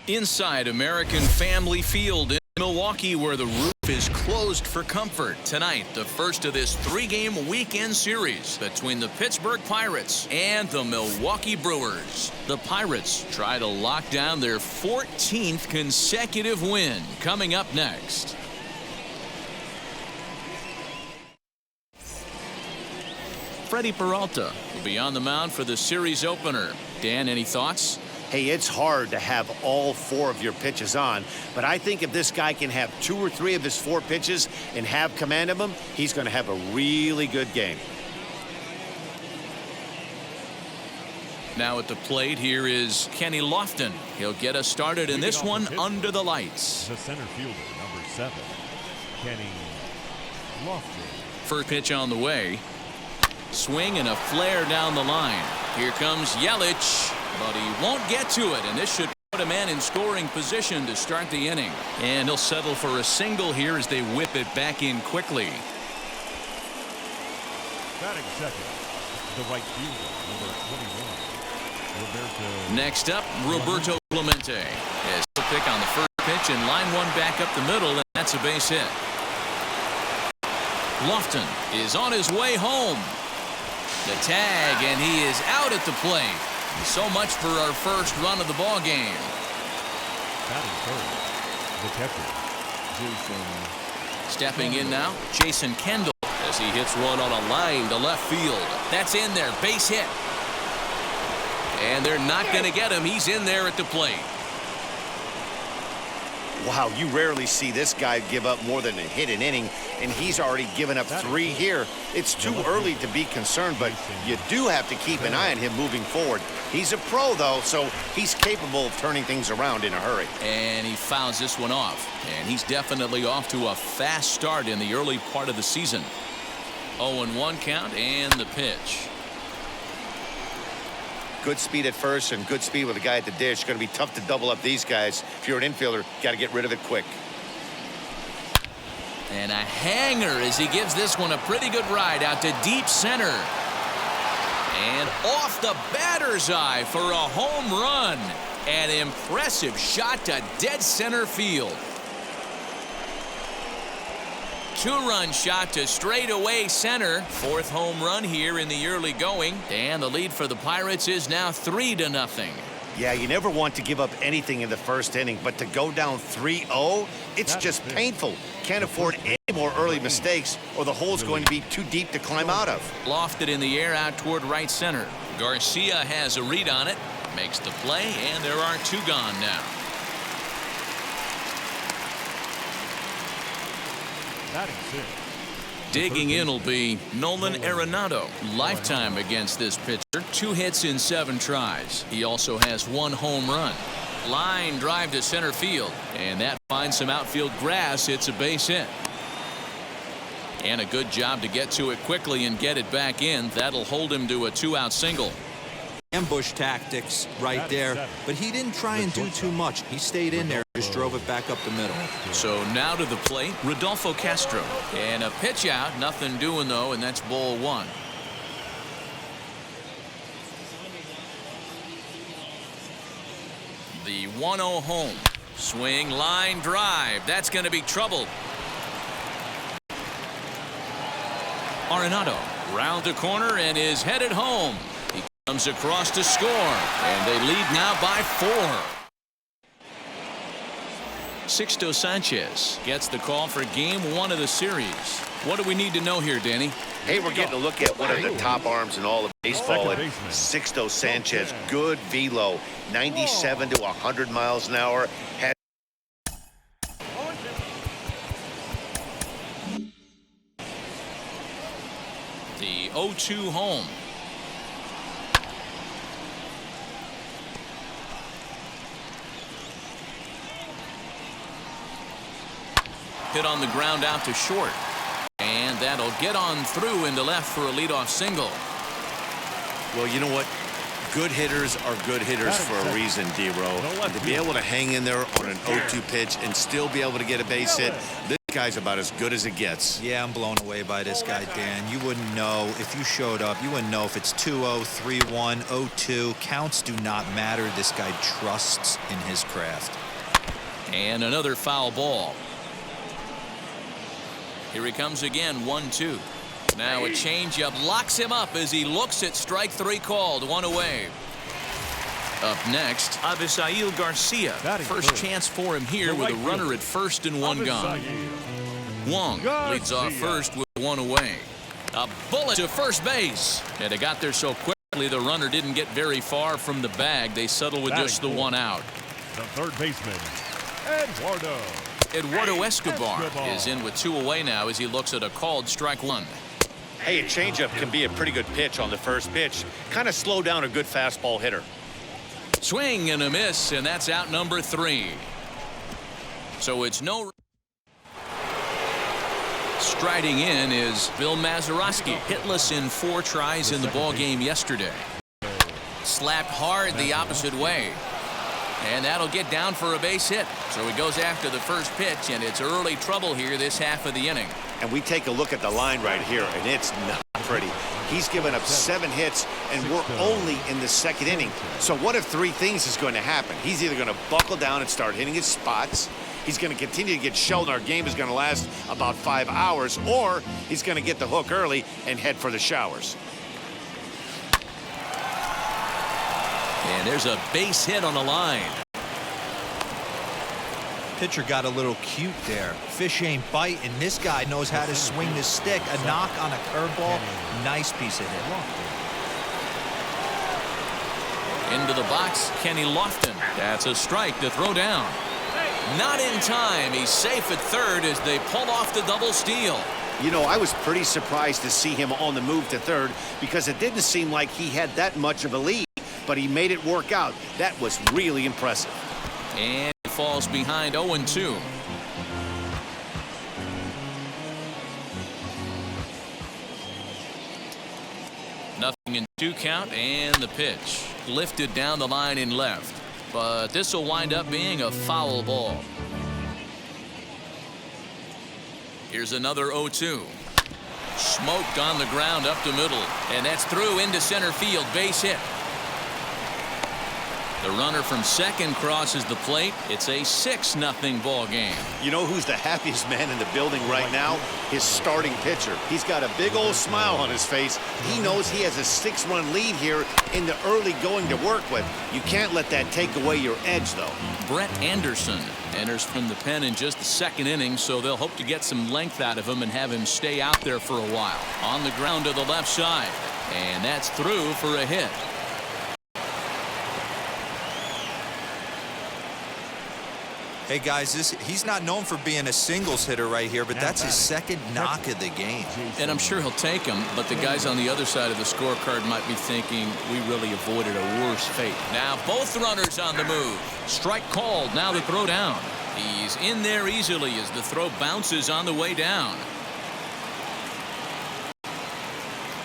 Inside American Family Field in Milwaukee, where the roof is closed for comfort. Tonight, the first of this three-game weekend series between the Pittsburgh Pirates and the Milwaukee Brewers. The Pirates try to lock down their 14th consecutive win. Coming up next. Freddie Peralta will be on the mound for the series opener. Dan, any thoughts? Hey, it's hard to have all four of your pitches on, but I think if this guy can have 2 or 3 of his 4 pitches and have command of them, he's going to have a really good game. Now at the plate, here is Kenny Lofton. He'll get us started in this one under the lights. The center fielder, number 7, Kenny Lofton. First pitch on the way. Swing and a flare down the line. Here comes Yelich, but he won't get to it, and this should put a man in scoring position to start the inning. And he'll settle for a single here as they whip it back in quickly. Batting second, the right fielder, number 21, Roberto. Next up, Roberto Clemente. As he'll pick on the first pitch and line one back up the middle, and that's a base hit. Lofton is on his way home. The tag, and he is out at the plate. So much for our first run of the ball game. Batting third, the catcher, Jason. Stepping in now, Jason Kendall, as he hits one on a line to left field. That's in there, base hit. And they're not going to get him. He's in there at the plate. Wow, you rarely see this guy give up more than a hit an inning, and he's already given up 3 here. It's too early to be concerned, but you do have to keep an eye on him moving forward. He's a pro, though, so he's capable of turning things around in a hurry. And he fouls this one off, and he's definitely off to a fast start in the early part of the season. 0-1 count, and the pitch. Good speed at first and good speed with a guy at the dish. Going to be tough to double up these guys. If you're an infielder, got to get rid of it quick. And a hanger as he gives this one a pretty good ride out to deep center. And off the batter's eye for a home run. An impressive shot to dead center field. 2-run shot to straightaway center. 4th home run here in the early going. And the lead for the Pirates is now 3-0. Yeah, you never want to give up anything in the first inning, but to go down 3-0, it's just painful. Can't afford any more early mistakes, or the hole's going to be too deep to climb out of. Lofted in the air out toward right center. Garcia has a read on it, makes the play, and there are 2 gone now. Digging in will be Nolan Arenado. Lifetime against this pitcher. 2 hits in 7 tries. He also has 1 home run. Line drive to center field. And that finds some outfield grass. It's a base hit. And a good job to get to it quickly and get it back in. That'll hold him to a 2-out single. Ambush tactics right there, but he didn't try and do too much. He stayed in there, just drove it back up the middle. So now to the plate, Rodolfo Castro. And a pitch out, nothing doing though, and that's ball 1. The 1-0 home. Swing, line drive. That's going to be trouble. Arenado round the corner and is headed home. He comes across to score, and they lead now by 4. Sixto Sanchez gets the call for game 1 of the series. What do we need to know here, Danny? Hey, we're getting a look at one of the top arms in all of baseball. And Sixto Sanchez, good velo, 97 to 100 miles an hour. The 0-2 home. Hit on the ground out to short. And that'll get on through into left for a leadoff single. Well, you know what? Good hitters are good hitters for a reason, D-Row. To be able to hang in there on an 0-2 pitch and still be able to get a base hit, this Guy's about as good as it gets. Yeah, I'm blown away by this guy, Dan. You wouldn't know if you showed up. You wouldn't know if it's 2-0, 3-1, 0-2. Counts do not matter. This guy trusts in his craft. And another foul ball. Here he comes again, 1-2. Now a changeup locks him up as he looks at strike three called, one away. Up next, Avisail Garcia. First chance for him here with a runner at first and one gone. Wong leads off first with one away. A bullet to first base. And it got there so quickly the runner didn't get very far from the bag. They settle with just the one out. The third baseman, Eduardo Escobar is in with two away now as he looks at a called strike one. Hey, a changeup can be a pretty good pitch on the first pitch. Kind of slow down a good fastball hitter. Swing and a miss, and that's out number 3. So it's no. Striding in is Bill Mazeroski, hitless in 4 tries in the ball game yesterday. Slapped hard the opposite way, and that'll get down for a base hit. So he goes after the first pitch, and it's early trouble here this half of the inning. And we take a look at the line right here, and it's not pretty. He's given up 7 hits, and we're only in the second inning. So what if 3 things is going to happen? He's either going to buckle down and start hitting his spots, he's going to continue to get shelled, and our game is going to last about 5 hours, or he's going to get the hook early and head for the showers. And there's a base hit on the line. Pitcher got a little cute there. Fish ain't biting. This guy knows how to swing the stick. A knock on a curveball. Nice piece of hit. Into the box, Kenny Lofton. That's a strike to throw down. Not in time. He's safe at third as they pull off the double steal. You know, I was pretty surprised to see him on the move to third because it didn't seem like he had that much of a lead, but he made it work out. That was really impressive. And he falls behind 0-2. Nothing in 2 count, and the pitch lifted down the line in left, but this will wind up being a foul ball. Here's another 0-2. Smoked on the ground up the middle, and that's through into center field. Base hit. The runner from second crosses the plate. It's a 6-0 ball game. You know who's the happiest man in the building right now? His starting pitcher. He's got a big old smile on his face. He knows he has a 6-run lead here in the early going to work with. You can't let that take away your edge, though. Brett Anderson enters from the pen in just the second inning, so they'll hope to get some length out of him and have him stay out there for a while. On the ground to the left side, and that's through for a hit. Hey, guys, he's not known for being a singles hitter right here, but that's his second knock of the game. And I'm sure he'll take him, but the guys on the other side of the scorecard might be thinking we really avoided a worse fate. Now both runners on the move. Strike called, now the throw down. He's in there easily as the throw bounces on the way down.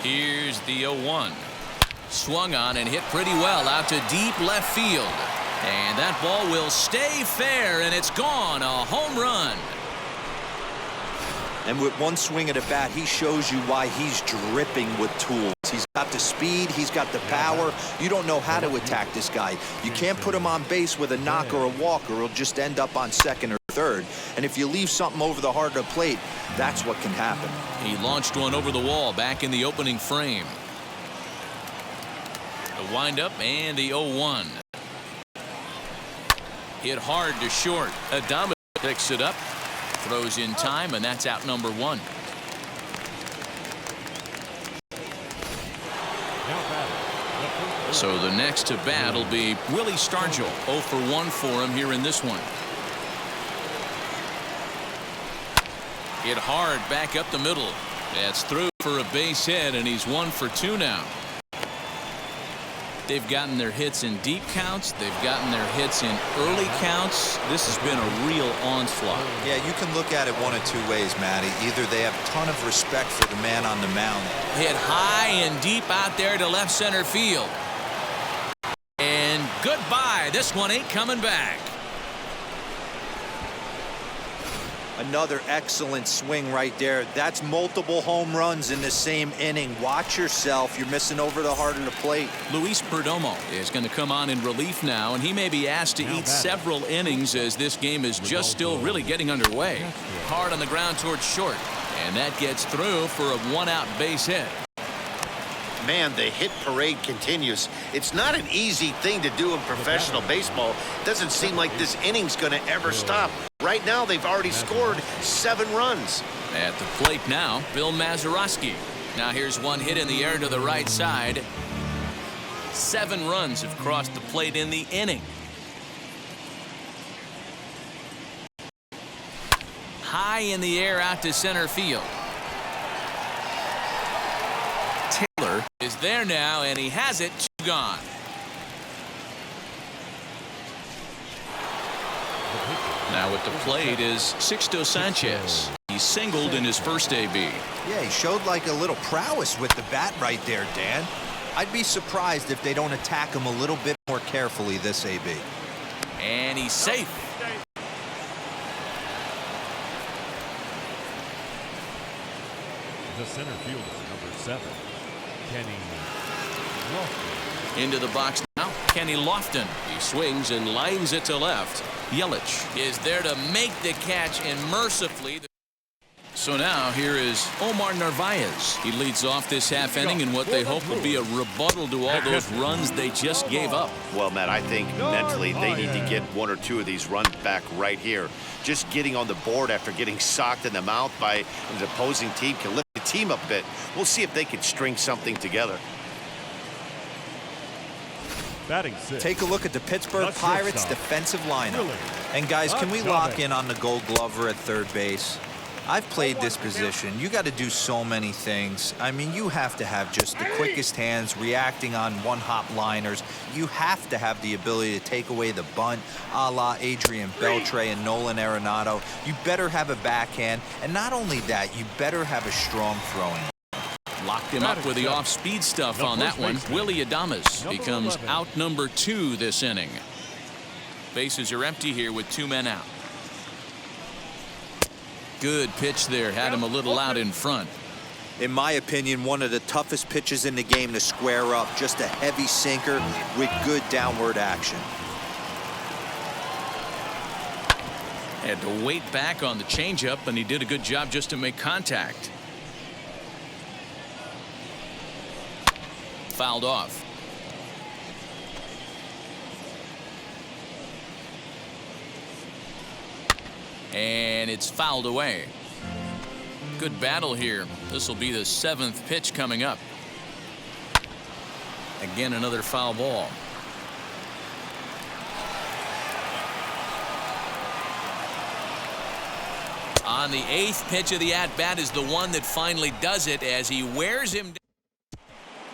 Here's the 0-1. Swung on and hit pretty well out to deep left field. And that ball will stay fair, and it's gone. A home run. And with one swing of the bat, he shows you why he's dripping with tools. He's got the speed. He's got the power. You don't know how to attack this guy. You can't put him on base with a knock or a walk, or he'll just end up on second or third. And if you leave something over the heart of the plate, that's what can happen. He launched one over the wall back in the opening frame. The windup and the 0-1. Hit hard to short. Adama picks it up, throws in time, and that's out number 1. So the next to bat will be Willie Stargell. 0 for 1 for him here in this one. Hit hard back up the middle. That's through for a base hit, and he's 1 for 2 now. They've gotten their hits in deep counts. They've gotten their hits in early counts. This has been a real onslaught. Yeah, you can look at it one of 2 ways, Matty. Either they have a ton of respect for the man on the mound. Hit high and deep out there to left center field. And goodbye. This one ain't coming back. Another excellent swing right there. That's multiple home runs in the same inning. Watch yourself. You're missing over the heart of the plate. Luis Perdomo is going to come on in relief now, and he may be asked to eat several innings as this game is just still really getting underway. Hard on the ground towards short, and that gets through for a one-out base hit. Man, the hit parade continues. It's not an easy thing to do in professional baseball. It doesn't seem like this inning's going to ever stop. Right now, they've already scored 7 runs. At the plate now, Bill Mazeroski. Now here's one hit in the air to the right side. 7 runs have crossed the plate in the inning. High in the air out to center field. Taylor is there now, and he has it. Gone. Now at the plate is Sixto Sanchez. He singled in his first AB. Yeah, he showed like a little prowess with the bat right there, Dan. I'd be surprised if they don't attack him a little bit more carefully this AB. And he's safe. The center fielder, number 7, Kenny Lofton. Into the box now, Kenny Lofton. He swings and lines it to left. Yelich is there to make the catch, and mercifully. So now here is Omar Narvaez. He leads off this half inning in what they hope will be a rebuttal to all those runs they just gave up. Well, Matt, I think mentally they need to get 1 or 2 of these runs back right here. Just getting on the board after getting socked in the mouth by an opposing team can lift the team up a bit. We'll see if they can string something together. Batting 6. Take a look at the Pittsburgh Pirates defensive lineup. And guys, can we lock in on the Gold Glover at third base? I've played this position. You got to do so many things. I mean, you have to have just the quickest hands, reacting on one-hop liners. You have to have the ability to take away the bunt, a la Adrian Beltre and Nolan Arenado. You better have a backhand, and not only that, you better have a strong throwing. Locked him up with the off-speed stuff on that one. Willie Adames becomes out number 2 this inning. Bases are empty here with 2 men out. Good pitch there. Had him a little out in front. In my opinion, one of the toughest pitches in the game to square up. Just a heavy sinker with good downward action. Had to wait back on the changeup, and he did a good job just to make contact. Fouled off. And it's fouled away. Good battle here. This will be the 7th pitch coming up. Again, another foul ball. On the 8th pitch of the at-bat is the one that finally does it as he wears him down.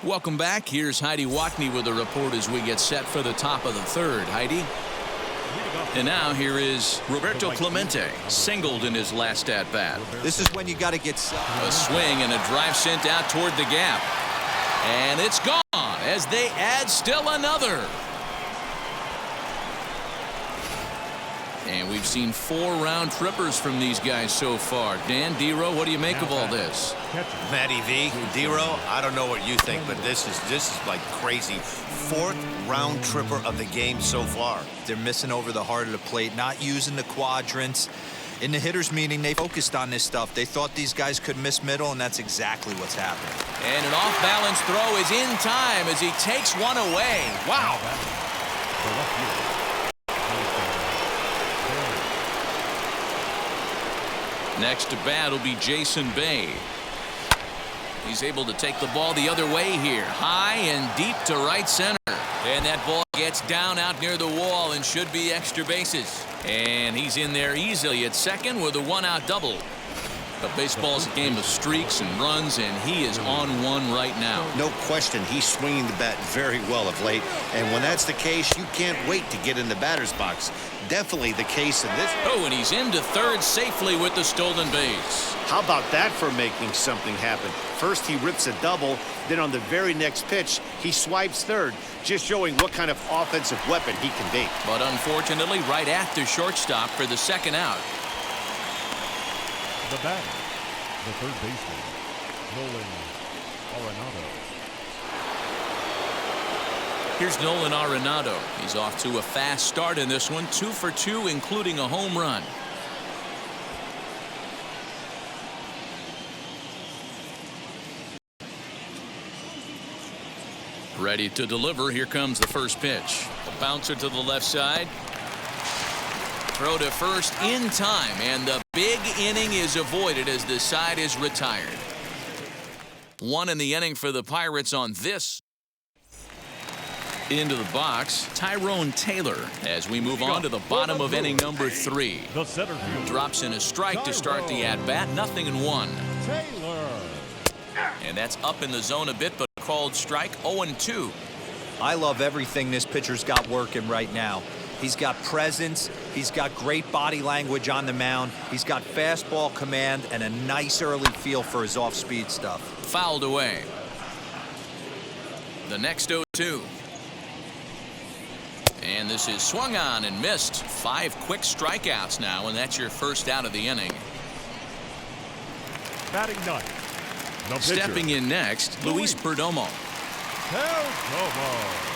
Welcome back. Here's Heidi Watney with a report as we get set for the top of the 3rd. Heidi? And now here is Roberto Clemente, singled in his last at-bat. This is when you got to get a swing and a drive sent out toward the gap. And it's gone as they add still another. And we've seen 4 round trippers from these guys so far. Dan, D-Row, what do you make of all this? Matty V, D-Row, I don't know what you think, but this is like crazy. 4th round tripper of the game so far. They're missing over the heart of the plate, not using the quadrants. In the hitters meeting, they focused on this stuff. They thought these guys could miss middle, and that's exactly what's happening. And an off-balance throw is in time as he takes one away. Wow. Next to bat will be Jason Bay. He's able to take the ball the other way here. High and deep to right center. And that ball gets down out near the wall and should be extra bases. And he's in there easily at second with a 1-out double. But baseball's a game of streaks and runs, and he is on one right now. No question, he's swinging the bat very well of late. And when that's the case, you can't wait to get in the batter's box. Definitely the case in this. Oh, and he's into third safely with the stolen base. How about that for making something happen? First, he rips a double. Then on the very next pitch, he swipes third, just showing what kind of offensive weapon he can be. But unfortunately, right at the shortstop for the 2nd out. The batter, the third baseman, Nolan Arenado. Here's Nolan Arenado. He's off to a fast start in this one. 2 for 2, including a home run. Ready to deliver. Here comes the first pitch. A bouncer to the left side. Throw to first in time, and the big inning is avoided as the side is retired. 1 in the inning for the Pirates on this. Into the box, Tyrone Taylor as we move on to the bottom of inning number 3. The center fielder Drops in a strike to start the at-bat. 0-1. Taylor. And that's up in the zone a bit, but called strike. 0-2. I love everything this pitcher's got working right now. He's got presence. He's got great body language on the mound. He's got fastball command and a nice early feel for his off-speed stuff. Fouled away. The next 0-2. And this is swung on and missed. 5 quick strikeouts now, and that's your first out of the inning. Batting ninth. The pitcher, Stepping in next, Luis Perdomo. Perdomo.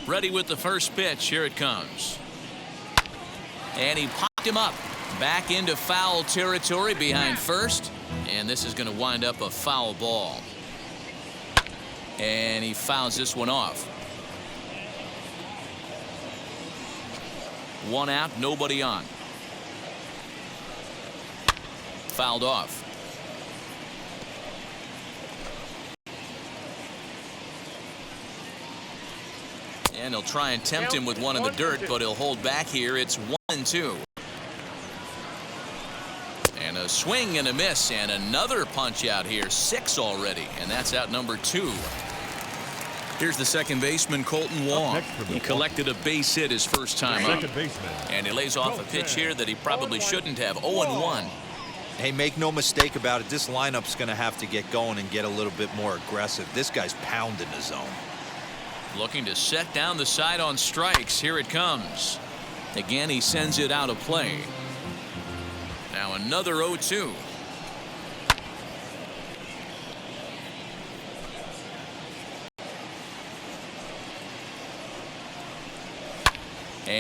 Ready with the first pitch. Here it comes. And he popped him up. Back into foul territory behind first. And this is going to wind up a foul ball. And he fouls this one off. 1 out, nobody on. Fouled off. And he'll try and tempt him with one in the dirt, but he'll hold back here. It's 1-2. And a swing and a miss, and another punch out here. 6 already, and that's out number 2. Here's the second baseman, Colton Wong. He collected a base hit his first time up. And he lays off a pitch here that he probably shouldn't have. 0-1. Hey, make no mistake about it. This lineup's going to have to get going and get a little bit more aggressive. This guy's pounding the zone. Looking to set down the side on strikes. Here it comes. Again, he sends it out of play. Now another 0-2.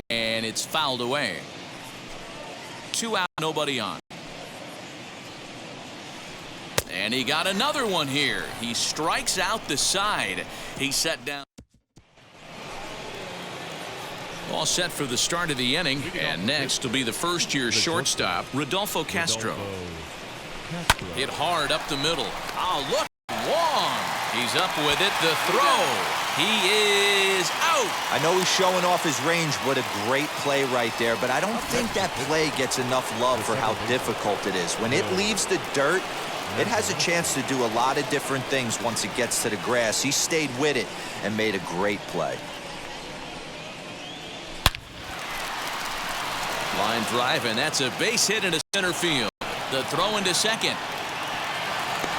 And it's fouled away. 2 out, nobody on. And he got another one here. He strikes out the side. He set down. All set for the start of the inning, and next will be the first-year shortstop, Rodolfo Castro. Hit hard up the middle. Oh, look, Wong. He's up with it. The throw. He is out. I know he's showing off his range. What a great play right there, but I don't think that play gets enough love for how difficult it is. When it leaves the dirt, it has a chance to do a lot of different things once it gets to the grass. He stayed with it and made a great play. Line drive, and that's a base hit into center field. The throw into second.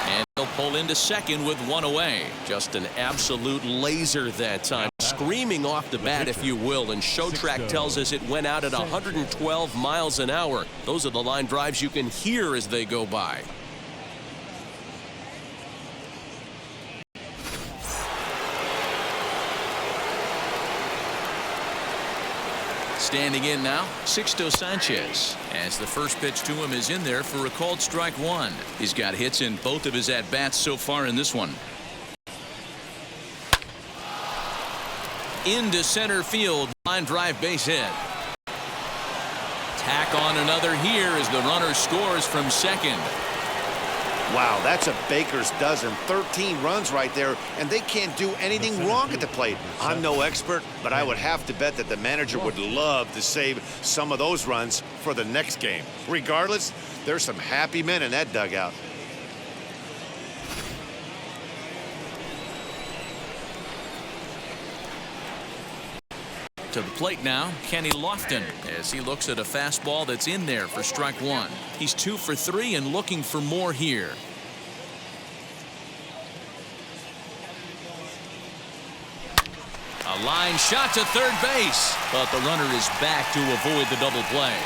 And he'll pull into second with 1 away. Just an absolute laser that time. Screaming off the bat, if you will. And ShowTrack tells us it went out at 112 miles an hour. Those are the line drives you can hear as they go by. Standing in now, Sixto Sanchez, as the first pitch to him is in there for a called strike 1. He's got hits in both of his at-bats so far in this one. Into center field. Line drive base hit. Tack on another here as the runner scores from second. Wow, that's a baker's dozen. 13 runs right there, and they can't do anything wrong at the plate. I'm no expert, but I would have to bet that the manager would love to save some of those runs for the next game. Regardless, there's some happy men in that dugout. To the plate now, Kenny Lofton, as he looks at a fastball that's in there for strike one. He's 2 for 3 and looking for more here. A line shot to third base, but the runner is back to avoid the double play.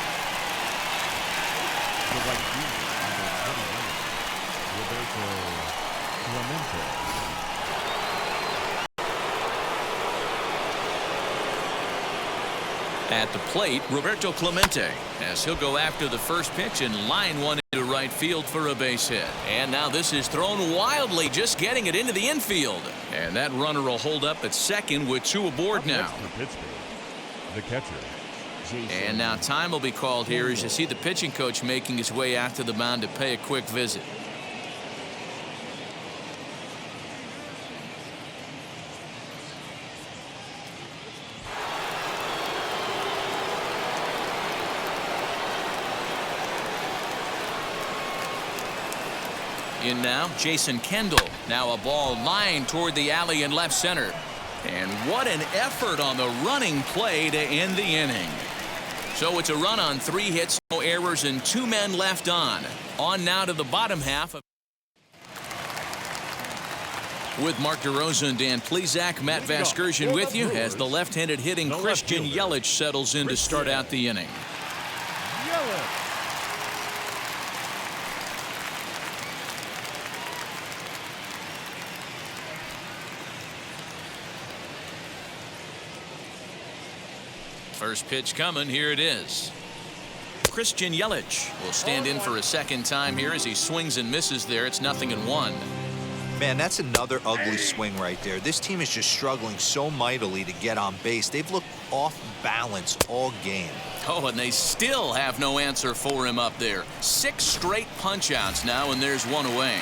At the plate, Roberto Clemente, as he'll go after the first pitch and line one into right field for a base hit. And now this is thrown wildly, just getting it into the infield. And that runner will hold up at second with 2 aboard now. The catcher. And now time will be called here as you see the pitching coach making his way out to the mound to pay a quick visit. In now, Jason Kendall. Now a ball lined toward the alley in left center. And what an effort on the running play to end the inning. So it's a run on 3 hits, no errors, and 2 men left on. On now to the bottom half. With Mark DeRosa and Dan Plesac, Matt Vasgersian with you as the left-handed hitting Christian Yelich settles in to start out the inning. First pitch coming. Here it is. Christian Yelich will stand in for a second time here as he swings and misses there. It's 0-1. Man, that's another ugly swing right there. This team is just struggling so mightily to get on base. They've looked off balance all game. Oh, and they still have no answer for him up there. 6 straight punch-outs now, and there's 1 away.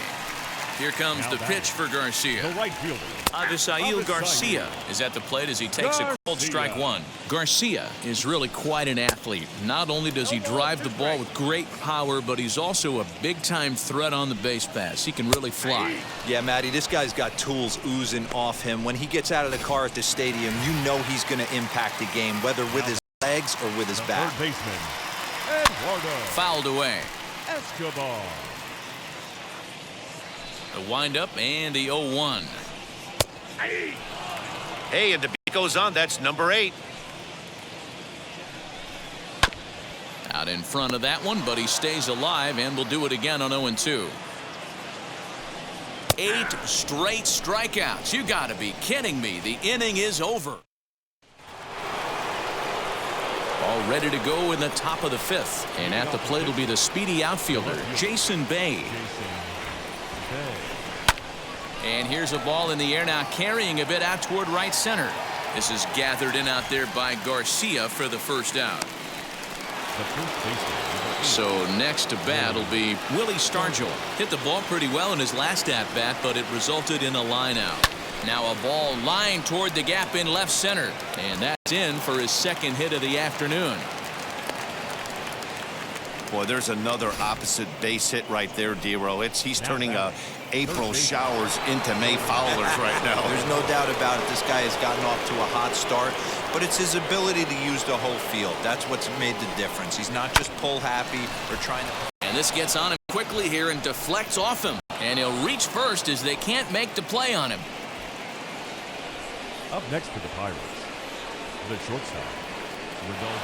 Here comes the pitch for Garcia. The right fielder. Avisail Garcia is at the plate as he takes a cold strike one. Garcia is really quite an athlete. Not only does he drive the ball with great power, but he's also a big-time threat on the base pass. He can really fly. Yeah, Matty, this guy's got tools oozing off him. When he gets out of the car at the stadium, you know he's going to impact the game, whether with his legs or with his bat. Third baseman, Eduardo. Fouled away. Escobar. The windup and the 0-1. Hey, and the beat goes on. That's number 8. Out in front of that one, but he stays alive and will do it again on 0-2. 8 straight strikeouts. You got to be kidding me. The inning is over. All ready to go in the top of the 5th. And at the plate will be the speedy outfielder, Jason Bay. And here's a ball in the air now, carrying a bit out toward right center. This is gathered in out there by Garcia for the first out. So next to bat will be Willie Stargell. Hit the ball pretty well in his last at-bat, but it resulted in a line out. Now a ball lined toward the gap in left center. And that's in for his second hit of the afternoon. Boy, there's another opposite base hit right there, Dero. He's turning April showers into May foulers right now. There's no doubt about it. This guy has gotten off to a hot start, but it's his ability to use the whole field. That's what's made the difference. He's not just pull happy or trying to. And this gets on him quickly here and deflects off him. And he'll reach first as they can't make the play on him. Up next for the Pirates, the shortstop.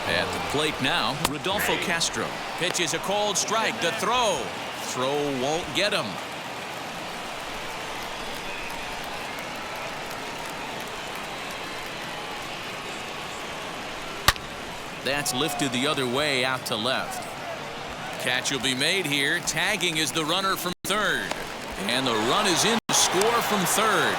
At the plate now, Rodolfo Castro. Pitches a cold strike. The throw. Throw won't get him. That's lifted the other way out to left. Catch will be made here. Tagging is the runner from third. And the run is in to score from third.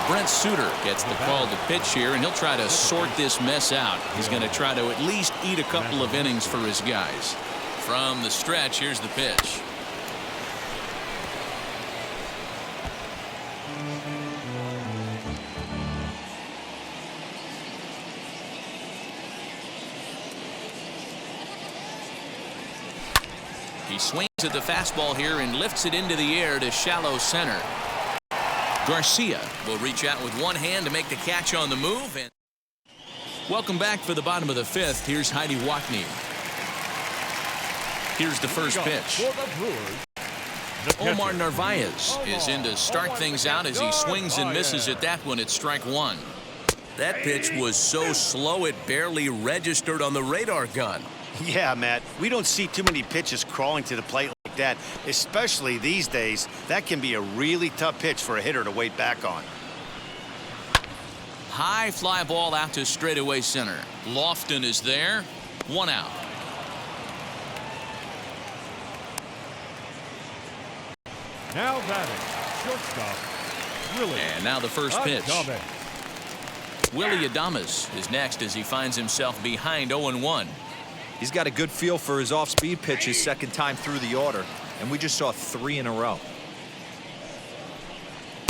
Brent Suter gets the call to pitch here, and he'll try to sort this mess out. He's going to try to at least eat a couple of innings for his guys. From the stretch, here's the pitch. He swings at the fastball here and lifts it into the air to shallow center. Garcia will reach out with one hand to make the catch on the move. And welcome back for the bottom of the fifth. Here's Heidi Wackney. Here's the first pitch. Omar Narvaez is in to start things out as he swings and misses at that one at strike one. That pitch was so slow it barely registered on the radar gun. Yeah, Matt, we don't see too many pitches crawling to the plate like that, especially these days. That can be a really tough pitch for a hitter to wait back on. High fly ball out to straightaway center. Lofton is there. One out. Now batting, shortstop, Willie. And now the first pitch. Willie Adames is next as he finds himself behind 0-1. He's got a good feel for his off-speed pitches second time through the order, and we just saw 3 in a row.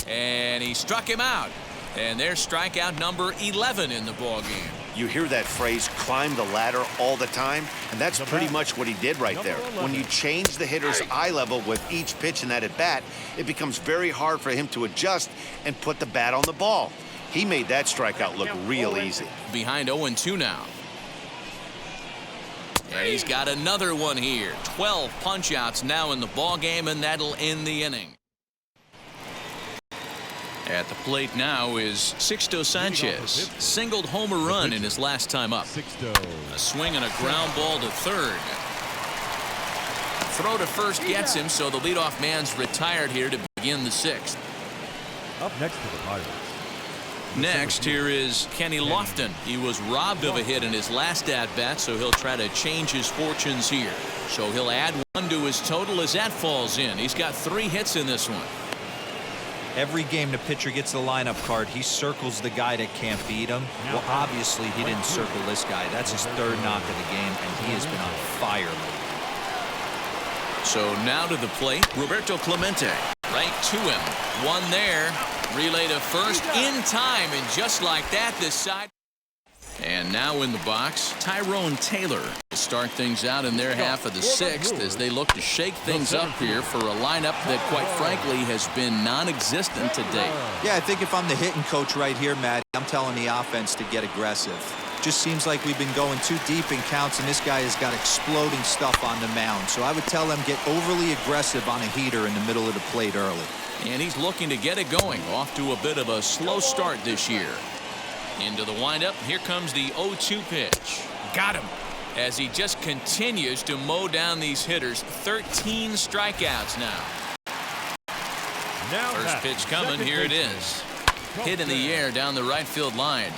And he struck him out. And there's strikeout number 11 in the ballgame. You hear that phrase, climb the ladder, all the time, and that's pretty much what he did right there. When you change the hitter's eye level with each pitch in that at-bat, it becomes very hard for him to adjust and put the bat on the ball. He made that strikeout look real easy. Behind 0-2 now. And he's got another one here. 12 punch-outs now in the ballgame, and that'll end the inning. At the plate now is Sixto Sanchez. Singled home a run in his last time up. A swing and a ground ball to third. Throw to first gets him, so the leadoff man's retired here to begin the sixth. Up next to the Pirates. Next, here is Kenny Lofton. He was robbed of a hit in his last at-bat, so he'll try to change his fortunes here. So he'll add one to his total as that falls in. He's got 3 hits in this one. Every game the pitcher gets the lineup card, he circles the guy that can't beat him. Well, obviously, he didn't circle this guy. That's his 3rd knock of the game, and he has been on fire lately. So now to the plate, Roberto Clemente. Right to him. One there. Relay to first in time, and just like that, this side. And now in the box, Tyrone Taylor to start things out in their half of the 6th as they look to shake things up here for a lineup that, quite frankly, has been non-existent to date. Yeah, I think if I'm the hitting coach right here, Matt, I'm telling the offense to get aggressive. Just seems like we've been going too deep in counts, and this guy has got exploding stuff on the mound. So I would tell them get overly aggressive on a heater in the middle of the plate early. And he's looking to get it going. Off to a bit of a slow start this year. Into the windup. Here comes the 0-2 pitch. Got him. As he just continues to mow down these hitters. 13 strikeouts now. First pitch coming. Here it is. Hit in the air down the right field line.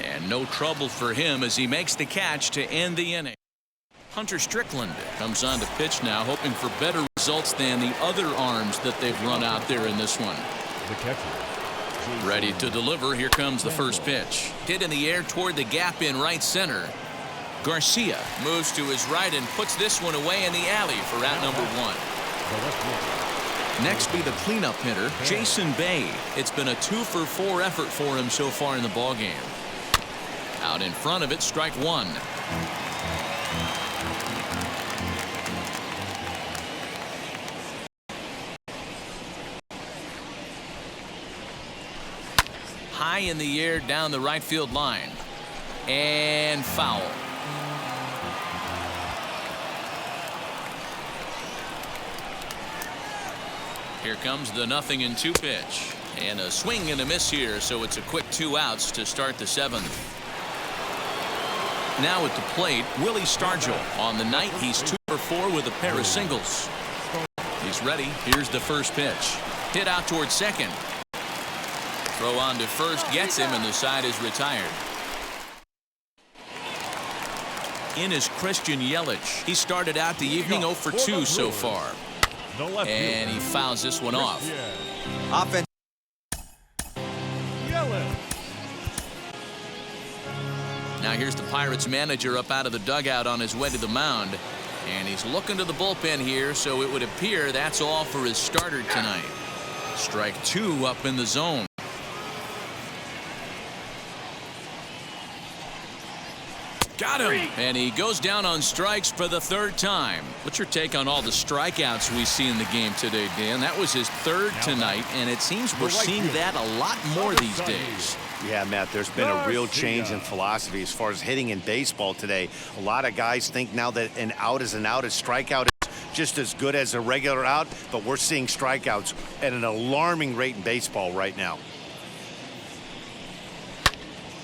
And no trouble for him as he makes the catch to end the inning. Hunter Strickland comes on to pitch now, hoping for better results than the other arms that they've run out there in this one. The catcher. Ready to deliver. Here comes the first pitch. Hit in the air toward the gap in right center. Garcia moves to his right and puts this one away in the alley for out number 1. Next be the cleanup hitter, Jason Bay. It's been a 2-for-4 effort for him so far in the ballgame. Out in front of it, strike 1. High in the air down the right field line. And foul. Here comes the 0-2 pitch. And a swing and a miss here, so it's a quick 2 outs to start the 7th. Now at the plate, Willie Stargell. On the night, he's 2-for-4 with a pair of singles. He's ready. Here's the first pitch. Hit out towards second. Throw on to first gets him, and the side is retired. In is Christian Yelich. He started out the evening 0-for-2 so far. The left And he fouls this one off. Offense. Yellow. Now here's the Pirates manager up out of the dugout on his way to the mound. And he's looking to the bullpen here, so it would appear that's all for his starter tonight. Strike 2 up in the zone. Got him. And he goes down on strikes for the 3rd time. What's your take on all the strikeouts we see in the game today, Dan? That was his 3rd tonight, and it seems we're seeing that a lot more these days. Yeah, Matt, there's been a real change in philosophy as far as hitting in baseball today. A lot of guys think now that an out is an out, a strikeout is just as good as a regular out, but we're seeing strikeouts at an alarming rate in baseball right now.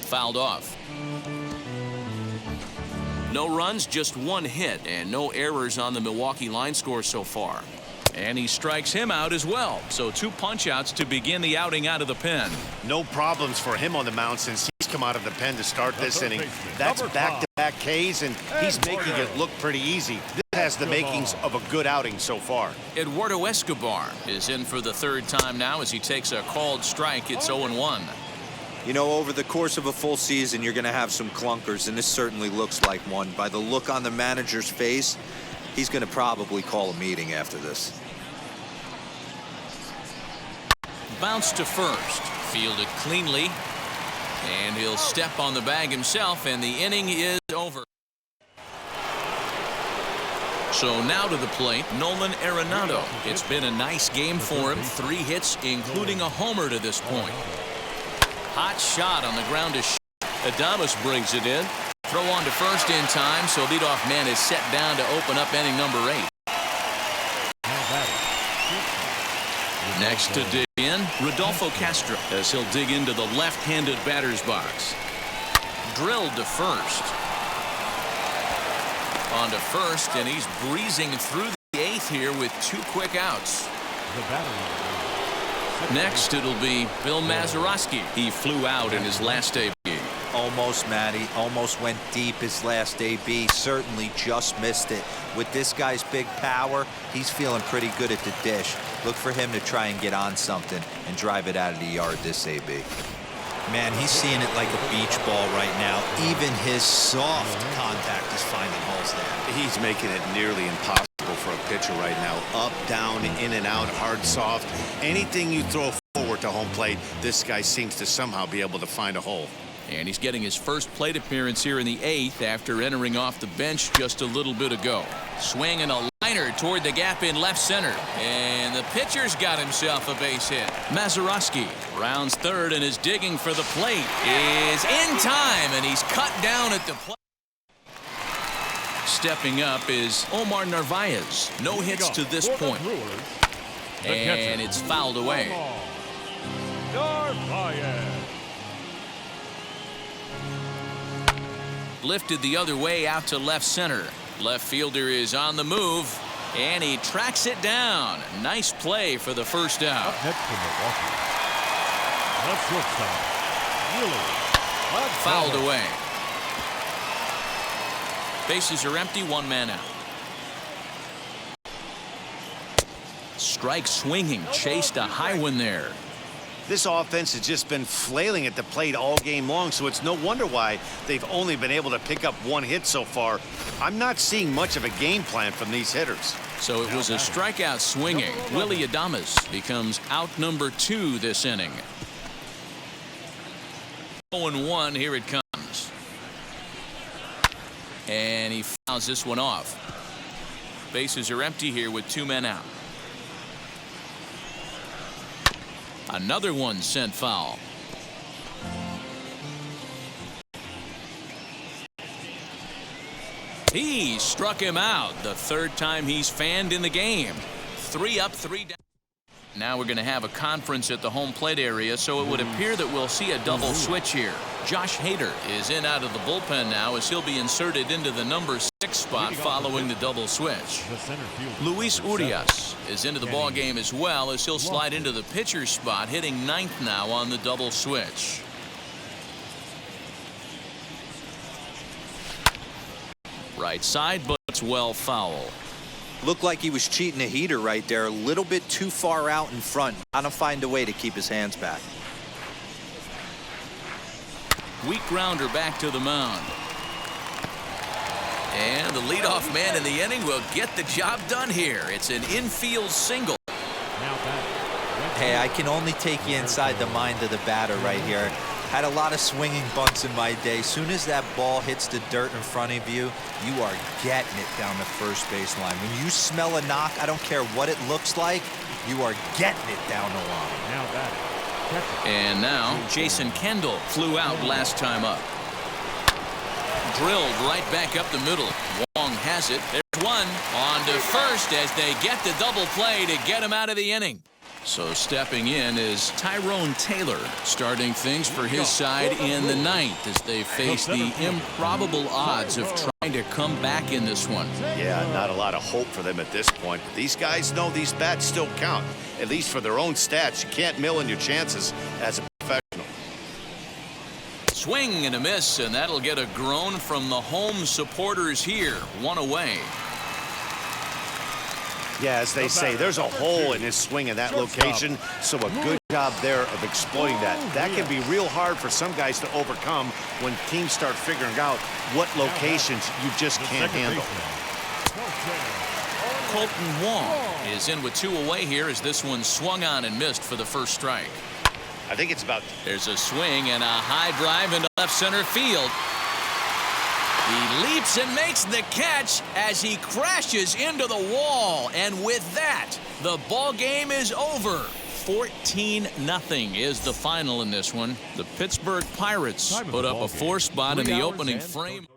Fouled off. No runs, just 1 hit, and no errors on the Milwaukee line score so far. And he strikes him out as well. So 2 punch-outs to begin the outing out of the pen. No problems for him on the mound since he's come out of the pen to start this inning. That's back-to-back Ks, and he's making it look pretty easy. This has the makings of a good outing so far. Eduardo Escobar is in for the 3rd time now as he takes a called strike. It's 0-1. You know, over the course of a full season, you're going to have some clunkers, and this certainly looks like one. By the look on the manager's face, he's going to probably call a meeting after this. Bounce to first. Fielded cleanly. And he'll step on the bag himself, and the inning is over. So now to the plate, Nolan Arenado. It's been a nice game for him. 3 hits, including a homer to this point. Hot shot on the ground to Adames brings it in. Throw on to first in time, so leadoff man is set down to open up inning number 8. Next to dig in, Rodolfo Castro, as he'll dig into the left-handed batter's box. Drilled to first. On to first, and he's breezing through the 8th here with 2 quick outs. Next, it'll be Bill Mazeroski. He flew out in his last AB. Almost, Matty. Almost went deep his last AB. Certainly just missed it. With this guy's big power, he's feeling pretty good at the dish. Look for him to try and get on something and drive it out of the yard this AB. Man, he's seeing it like a beach ball right now. Even his soft contact is finding holes there. He's making it nearly impossible for a pitcher right now. Up, down, in and out, hard, soft. Anything you throw forward to home plate, this guy seems to somehow be able to find a hole. And he's getting his first plate appearance here in the 8th after entering off the bench just a little bit ago. Swinging a liner toward the gap in left center. And the pitcher's got himself a base hit. Mazeroski rounds 3rd and is digging for the plate. Is in time, and he's cut down at the plate. Stepping up is Omar Narvaez. No hits to this point. And it's fouled away. Narvaez. Lifted the other way out to left center. Left fielder is on the move, and he tracks it down. Nice play for the first out. Up next to Milwaukee. Left shortstop, Wheeler. Fouled away. Bases are empty, 1 man out. Strike swinging, chased a high one there. This offense has just been flailing at the plate all game long, so it's no wonder why they've only been able to pick up 1 hit so far. I'm not seeing much of a game plan from these hitters. So it was a strikeout swinging. Willie Adames becomes out number 2 this inning. 0-1, here it comes. And he fouls this one off. Bases are empty here with 2 men out. Another one sent foul. He struck him out. The 3rd time he's fanned in the game. 3 up, 3 down. Now we're going to have a conference at the home plate area, so it would appear that we'll see a double switch here. Josh Hader is in out of the bullpen now as he'll be inserted into the number 6 spot following the double switch. Luis Urias is into the ball game as well as he'll slide into the pitcher's spot, hitting 9th now on the double switch. Right side, but it's well foul. Looked like he was cheating a heater right there. A little bit too far out in front. Gotta find a way to keep his hands back. Weak grounder back to the mound. And the leadoff man in the inning will get the job done here. It's an infield single. Hey, I can only take you inside the mind of the batter right here. Had a lot of swinging bunts in my day. Soon as that ball hits the dirt in front of you, you are getting it down the first base line. When you smell a knock, I don't care what it looks like, you are getting it down the line. And now Jason Kendall flew out last time up. Drilled right back up the middle. Wong has it. There's one on to first as they get the double play to get him out of the inning. So stepping in is Tyrone Taylor, starting things for his side in the ninth as they face the improbable odds of trying to come back in this one. Yeah, not a lot of hope for them at this point. But these guys know these bats still count, at least for their own stats. You can't mill in your chances as a professional. Swing and a miss, and that'll get a groan from the home supporters here. One away. Yeah, as they say, there's a hole in his swing in that location, so a good job there of exploiting that. That can be real hard for some guys to overcome when teams start figuring out what locations you just can't handle. Colton Wong is in with 2 away here as this one swung on and missed for the first strike. I think it's about... There's a swing and a high drive into left center field. He leaps and makes the catch as he crashes into the wall. And with that, the ball game is over. 14-0 is the final in this one. The Pittsburgh Pirates put up a 4 spot in the opening frame.